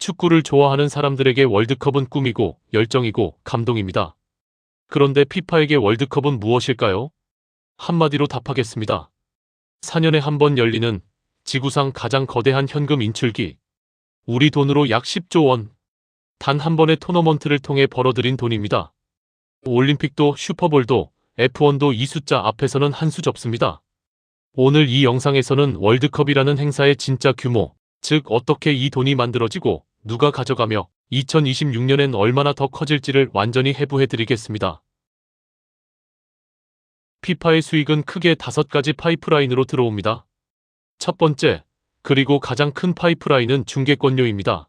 축구를 좋아하는 사람들에게 월드컵은 꿈이고 열정이고 감동입니다. 그런데 피파에게 월드컵은 무엇일까요? 한마디로 답하겠습니다. 4년에 한 번 열리는 지구상 가장 거대한 현금 인출기. 우리 돈으로 약 10조 원. 단 한 번의 토너먼트를 통해 벌어들인 돈입니다. 올림픽도 슈퍼볼도 F1도 이 숫자 앞에서는 한 수 접습니다. 오늘 이 영상에서는 월드컵이라는 행사의 진짜 규모, 즉 어떻게 이 돈이 만들어지고 누가 가져가며 2026년엔 얼마나 더 커질지를 완전히 해부해드리겠습니다. 피파의 수익은 크게 5가지 파이프라인으로 들어옵니다. 첫 번째, 그리고 가장 큰 파이프라인은 중계권료입니다.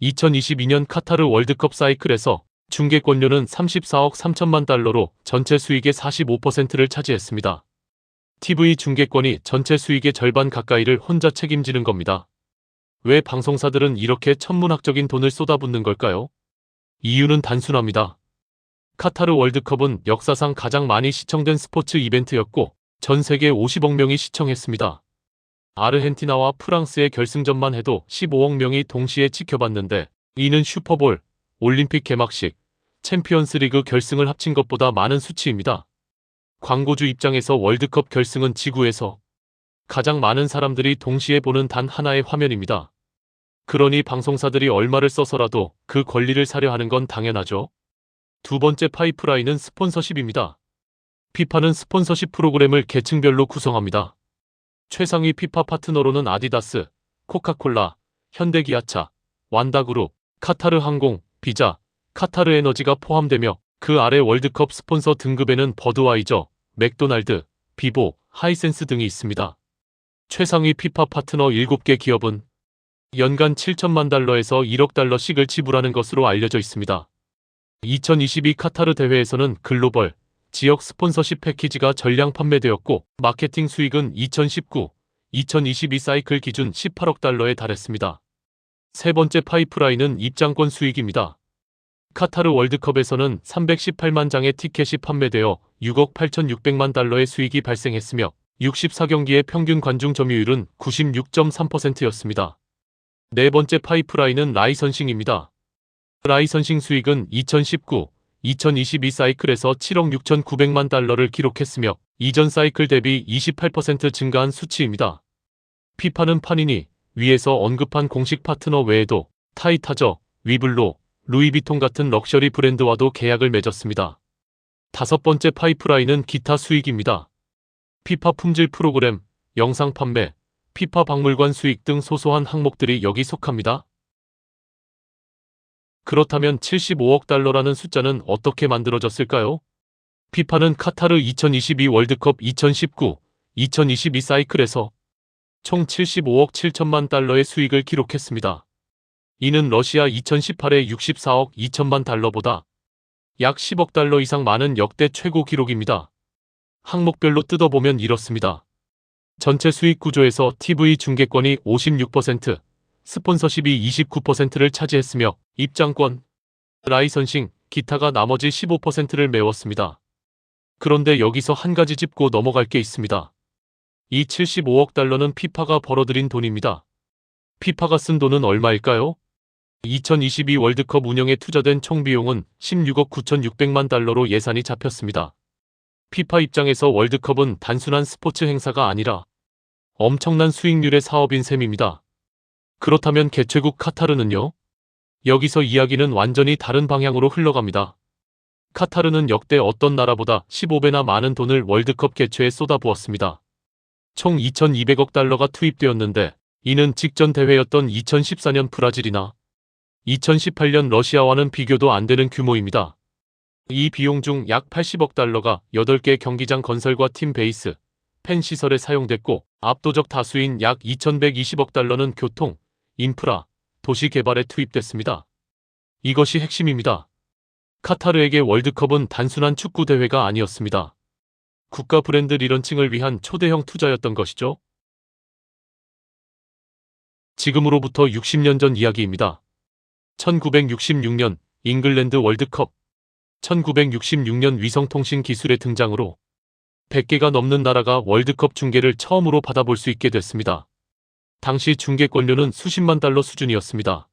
2022년 카타르 월드컵 사이클에서 중계권료는 34억 3천만 달러로 전체 수익의 45%를 차지했습니다. TV 중계권이 전체 수익의 절반 가까이를 혼자 책임지는 겁니다. 왜 방송사들은 이렇게 천문학적인 돈을 쏟아붓는 걸까요? 이유는 단순합니다. 카타르 월드컵은 역사상 가장 많이 시청된 스포츠 이벤트였고 전 세계 50억 명이 시청했습니다. 아르헨티나와 프랑스의 결승전만 해도 15억 명이 동시에 지켜봤는데 이는 슈퍼볼, 올림픽 개막식, 챔피언스리그 결승을 합친 것보다 많은 수치입니다. 광고주 입장에서 월드컵 결승은 지구에서 가장 많은 사람들이 동시에 보는 단 하나의 화면입니다. 그러니 방송사들이 얼마를 써서라도 그 권리를 사려 하는 건 당연하죠. 두 번째 파이프라인은 스폰서십입니다. 피파는 스폰서십 프로그램을 계층별로 구성합니다. 최상위 피파 파트너로는 아디다스, 코카콜라, 현대기아차, 완다그룹, 카타르 항공, 비자, 카타르 에너지가 포함되며 그 아래 월드컵 스폰서 등급에는 버드와이저, 맥도날드, 비보, 하이센스 등이 있습니다. 최상위 피파 파트너 7개 기업은 연간 7천만 달러에서 1억 달러씩을 지불하는 것으로 알려져 있습니다. 2022 카타르 대회에서는 글로벌, 지역 스폰서십 패키지가 전량 판매되었고 마케팅 수익은 2019, 2022 사이클 기준 18억 달러에 달했습니다. 세 번째 파이프라인은 입장권 수익입니다. 카타르 월드컵에서는 318만 장의 티켓이 판매되어 6억 8,600만 달러의 수익이 발생했으며 64경기의 평균 관중 점유율은 96.3%였습니다. 네 번째 파이프라인은 라이선싱입니다. 라이선싱 수익은 2019, 2022 사이클에서 7억 6,900만 달러를 기록했으며 이전 사이클 대비 28% 증가한 수치입니다. 피파는 파니니, 위에서 언급한 공식 파트너 외에도 타이타저, 위블로, 루이비통 같은 럭셔리 브랜드와도 계약을 맺었습니다. 다섯 번째 파이프라인은 기타 수익입니다. 피파 품질 프로그램, 영상 판매, 피파 박물관 수익 등 소소한 항목들이 여기 속합니다. 그렇다면 75억 달러라는 숫자는 어떻게 만들어졌을까요? 피파는 카타르 2022 월드컵 2019, 2022 사이클에서 총 75억 7천만 달러의 수익을 기록했습니다. 이는 러시아 2018의 64억 2천만 달러보다 약 10억 달러 이상 많은 역대 최고 기록입니다. 항목별로 뜯어보면 이렇습니다. 전체 수익 구조에서 TV 중계권이 56%, 스폰서십이 29%를 차지했으며 입장권, 라이선싱, 기타가 나머지 15%를 메웠습니다. 그런데 여기서 한 가지 짚고 넘어갈 게 있습니다. 이 75억 달러는 피파가 벌어들인 돈입니다. 피파가 쓴 돈은 얼마일까요? 2022 월드컵 운영에 투자된 총 비용은 16억 9,600만 달러로 예산이 잡혔습니다. 피파 입장에서 월드컵은 단순한 스포츠 행사가 아니라 엄청난 수익률의 사업인 셈입니다. 그렇다면 개최국 카타르는요? 여기서 이야기는 완전히 다른 방향으로 흘러갑니다. 카타르는 역대 어떤 나라보다 15배나 많은 돈을 월드컵 개최에 쏟아부었습니다. 총 2,200억 달러가 투입되었는데 이는 직전 대회였던 2014년 브라질이나 2018년 러시아와는 비교도 안 되는 규모입니다. 이 비용 중 약 80억 달러가 8개 경기장 건설과 팀 베이스, 팬 시설에 사용됐고 압도적 다수인 약 2,120억 달러는 교통, 인프라, 도시 개발에 투입됐습니다. 이것이 핵심입니다. 카타르에게 월드컵은 단순한 축구 대회가 아니었습니다. 국가 브랜드 리런칭을 위한 초대형 투자였던 것이죠. 지금으로부터 60년 전 이야기입니다. 1966년 잉글랜드 월드컵. 1966년 위성통신 기술의 등장으로 100개가 넘는 나라가 월드컵 중계를 처음으로 받아볼 수 있게 됐습니다. 당시 중계권료는 수십만 달러 수준이었습니다.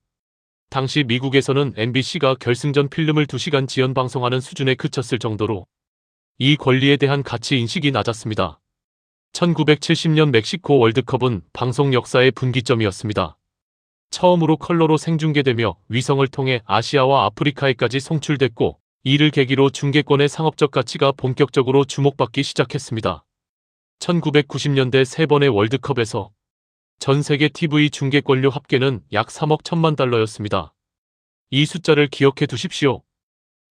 당시 미국에서는 MBC가 결승전 필름을 2시간 지연 방송하는 수준에 그쳤을 정도로 이 권리에 대한 가치 인식이 낮았습니다. 1970년 멕시코 월드컵은 방송 역사의 분기점이었습니다. 처음으로 컬러로 생중계되며 위성을 통해 아시아와 아프리카에까지 송출됐고, 이를 계기로 중계권의 상업적 가치가 본격적으로 주목받기 시작했습니다. 1990년대 3번의 월드컵에서 전 세계 TV 중계권료 합계는 약 3억 1천만 달러였습니다. 이 숫자를 기억해 두십시오.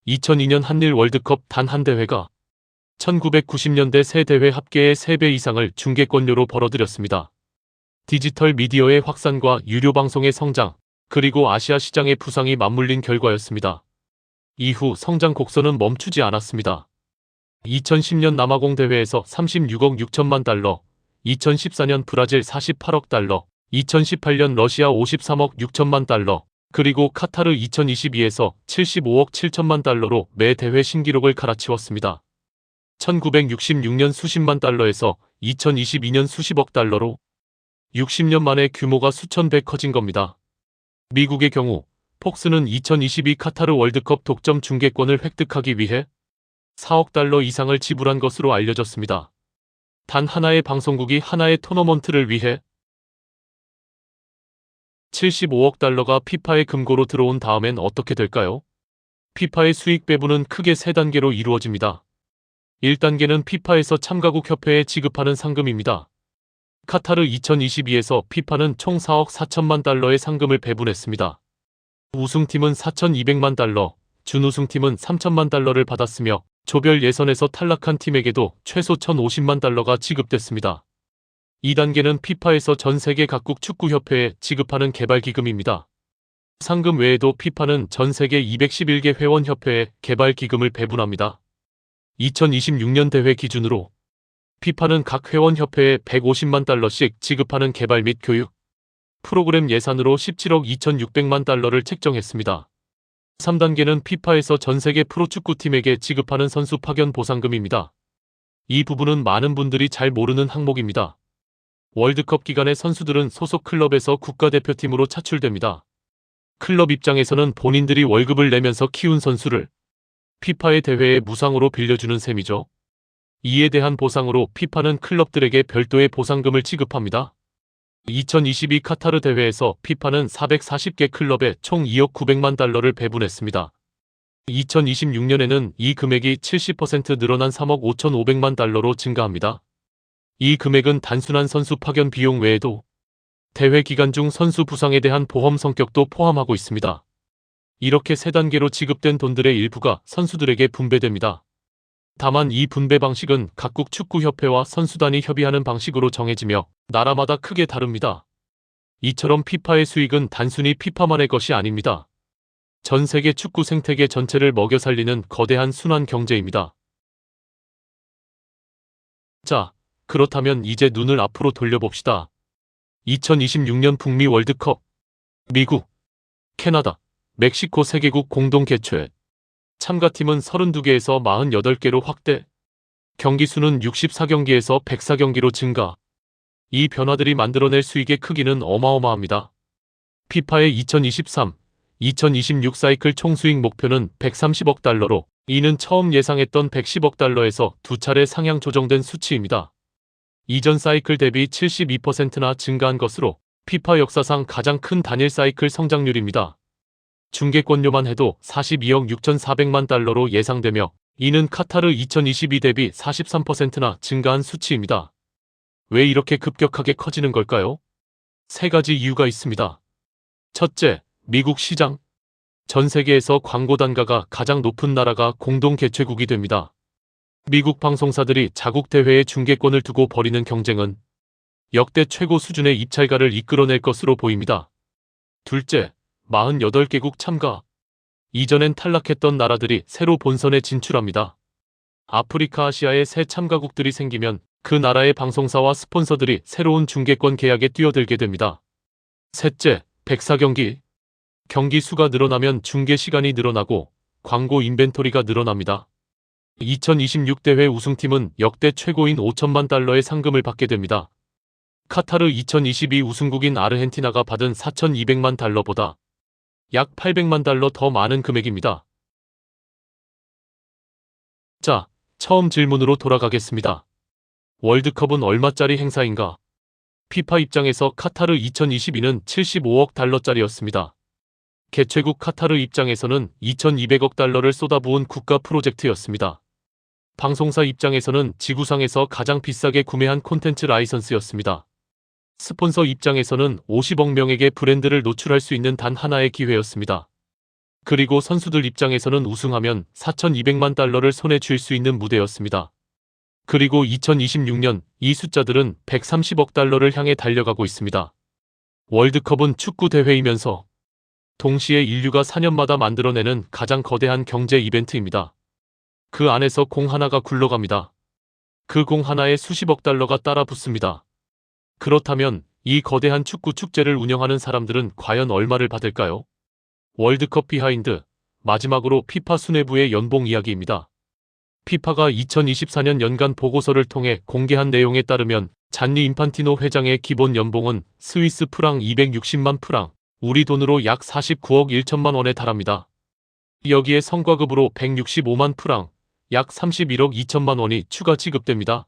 2002년 한일 월드컵 단 한 대회가 1990년대 세 대회 합계의 3배 이상을 중계권료로 벌어들였습니다. 디지털 미디어의 확산과 유료 방송의 성장, 그리고 아시아 시장의 부상이 맞물린 결과였습니다. 이후 성장 곡선은 멈추지 않았습니다. 2010년 남아공 대회에서 36억 6천만 달러, 2014년 브라질 48억 달러, 2018년 러시아 53억 6천만 달러, 그리고 카타르 2022에서 75억 7천만 달러로 매 대회 신기록을 갈아치웠습니다. 1966년 수십만 달러에서 2022년 수십억 달러로 60년 만에 규모가 수천 배 커진 겁니다. 미국의 경우 폭스는 2022 카타르 월드컵 독점 중계권을 획득하기 위해 4억 달러 이상을 지불한 것으로 알려졌습니다. 단 하나의 방송국이 하나의 토너먼트를 위해 75억 달러가 피파의 금고로 들어온 다음엔 어떻게 될까요? 피파의 수익 배분은 크게 3단계로 이루어집니다. 1단계는 피파에서 참가국 협회에 지급하는 상금입니다. 카타르 2022에서 피파는 총 4억 4천만 달러의 상금을 배분했습니다. 우승팀은 4,200만 달러, 준우승팀은 3천만 달러를 받았으며 조별 예선에서 탈락한 팀에게도 최소 1,050만 달러가 지급됐습니다. 2단계는 피파에서 전 세계 각국 축구협회에 지급하는 개발기금입니다. 상금 외에도 피파는 전 세계 211개 회원협회에 개발기금을 배분합니다. 2026년 대회 기준으로 피파는 각 회원협회에 150만 달러씩 지급하는 개발 및 교육 프로그램 예산으로 17억 2,600만 달러를 책정했습니다. 3단계는 피파에서 전 세계 프로축구팀에게 지급하는 선수 파견 보상금입니다. 이 부분은 많은 분들이 잘 모르는 항목입니다. 월드컵 기간에 선수들은 소속 클럽에서 국가대표팀으로 차출됩니다. 클럽 입장에서는 본인들이 월급을 내면서 키운 선수를 피파의 대회에 무상으로 빌려주는 셈이죠. 이에 대한 보상으로 피파는 클럽들에게 별도의 보상금을 지급합니다. 2022 카타르 대회에서 피파는 440개 클럽에 총 2억 900만 달러를 배분했습니다. 2026년에는 이 금액이 70% 늘어난 3억 5,500만 달러로 증가합니다. 이 금액은 단순한 선수 파견 비용 외에도 대회 기간 중 선수 부상에 대한 보험 성격도 포함하고 있습니다. 이렇게 3단계로 지급된 돈들의 일부가 선수들에게 분배됩니다. 다만 이 분배 방식은 각국 축구협회와 선수단이 협의하는 방식으로 정해지며 나라마다 크게 다릅니다. 이처럼 피파의 수익은 단순히 피파만의 것이 아닙니다. 전 세계 축구 생태계 전체를 먹여 살리는 거대한 순환 경제입니다. 자, 그렇다면 이제 눈을 앞으로 돌려봅시다. 2026년 북미 월드컵, 미국, 캐나다, 멕시코 3개국 공동 개최. 참가팀은 32개에서 48개로 확대. 경기 수는 64경기에서 104경기로 증가. 이 변화들이 만들어낼 수익의 크기는 어마어마합니다. 피파의 2023, 2026 사이클 총수익 목표는 130억 달러로 이는 처음 예상했던 110억 달러에서 2차례 상향 조정된 수치입니다. 이전 사이클 대비 72%나 증가한 것으로 피파 역사상 가장 큰 단일 사이클 성장률입니다. 중계권료만 해도 42억 6,400만 달러로 예상되며 이는 카타르 2022 대비 43%나 증가한 수치입니다. 왜 이렇게 급격하게 커지는 걸까요? 3가지 이유가 있습니다. 첫째, 미국 시장. 전 세계에서 광고 단가가 가장 높은 나라가 공동 개최국이 됩니다. 미국 방송사들이 자국 대회의 중계권을 두고 벌이는 경쟁은 역대 최고 수준의 입찰가를 이끌어낼 것으로 보입니다. 둘째, 48개국 참가. 이전엔 탈락했던 나라들이 새로 본선에 진출합니다. 아프리카, 아시아의 새 참가국들이 생기면 그 나라의 방송사와 스폰서들이 새로운 중계권 계약에 뛰어들게 됩니다. 셋째, 104경기. 경기 수가 늘어나면 중계 시간이 늘어나고 광고 인벤토리가 늘어납니다. 2026 대회 우승팀은 역대 최고인 5천만 달러의 상금을 받게 됩니다. 카타르 2022 우승국인 아르헨티나가 받은 4,200만 달러보다 약 800만 달러 더 많은 금액입니다. 자, 처음 질문으로 돌아가겠습니다. 월드컵은 얼마짜리 행사인가? 피파 입장에서 카타르 2022는 75억 달러짜리였습니다. 개최국 카타르 입장에서는 2,200억 달러를 쏟아부은 국가 프로젝트였습니다. 방송사 입장에서는 지구상에서 가장 비싸게 구매한 콘텐츠 라이선스였습니다. 스폰서 입장에서는 50억 명에게 브랜드를 노출할 수 있는 단 하나의 기회였습니다. 그리고 선수들 입장에서는 우승하면 4,200만 달러를 손에 쥘 수 있는 무대였습니다. 그리고 2026년 이 숫자들은 130억 달러를 향해 달려가고 있습니다. 월드컵은 축구 대회이면서 동시에 인류가 4년마다 만들어내는 가장 거대한 경제 이벤트입니다. 그 안에서 공 하나가 굴러갑니다. 그 공 하나에 수십억 달러가 따라 붙습니다. 그렇다면 이 거대한 축구 축제를 운영하는 사람들은 과연 얼마를 받을까요? 월드컵 비하인드, 마지막으로 피파 수뇌부의 연봉 이야기입니다. 피파가 2024년 연간 보고서를 통해 공개한 내용에 따르면 잔니 인판티노 회장의 기본 연봉은 스위스 프랑 260만 프랑, 우리 돈으로 약 49억 1천만 원에 달합니다. 여기에 성과급으로 165만 프랑, 약 31억 2천만 원이 추가 지급됩니다.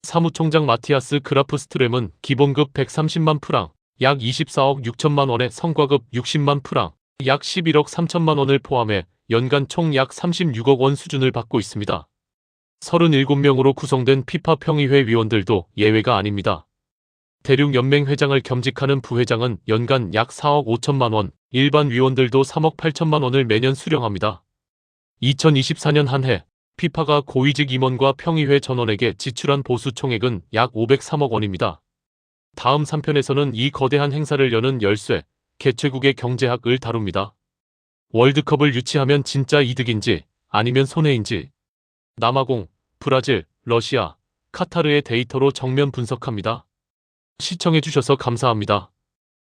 사무총장 마티아스 그라프스트렘은 기본급 130만 프랑, 약 24억 6천만 원의 성과급 60만 프랑, 약 11억 3천만 원을 포함해 연간 총 약 36억 원 수준을 받고 있습니다. 37명으로 구성된 피파 평의회 위원들도 예외가 아닙니다. 대륙연맹 회장을 겸직하는 부회장은 연간 약 4억 5천만 원, 일반 위원들도 3억 8천만 원을 매년 수령합니다. 2024년 한 해 피파가 고위직 임원과 평의회 전원에게 지출한 보수 총액은 약 503억 원입니다. 다음 3편에서는 이 거대한 행사를 여는 열쇠, 개최국의 경제학을 다룹니다. 월드컵을 유치하면 진짜 이득인지 아니면 손해인지 남아공, 브라질, 러시아, 카타르의 데이터로 정면 분석합니다. 시청해주셔서 감사합니다.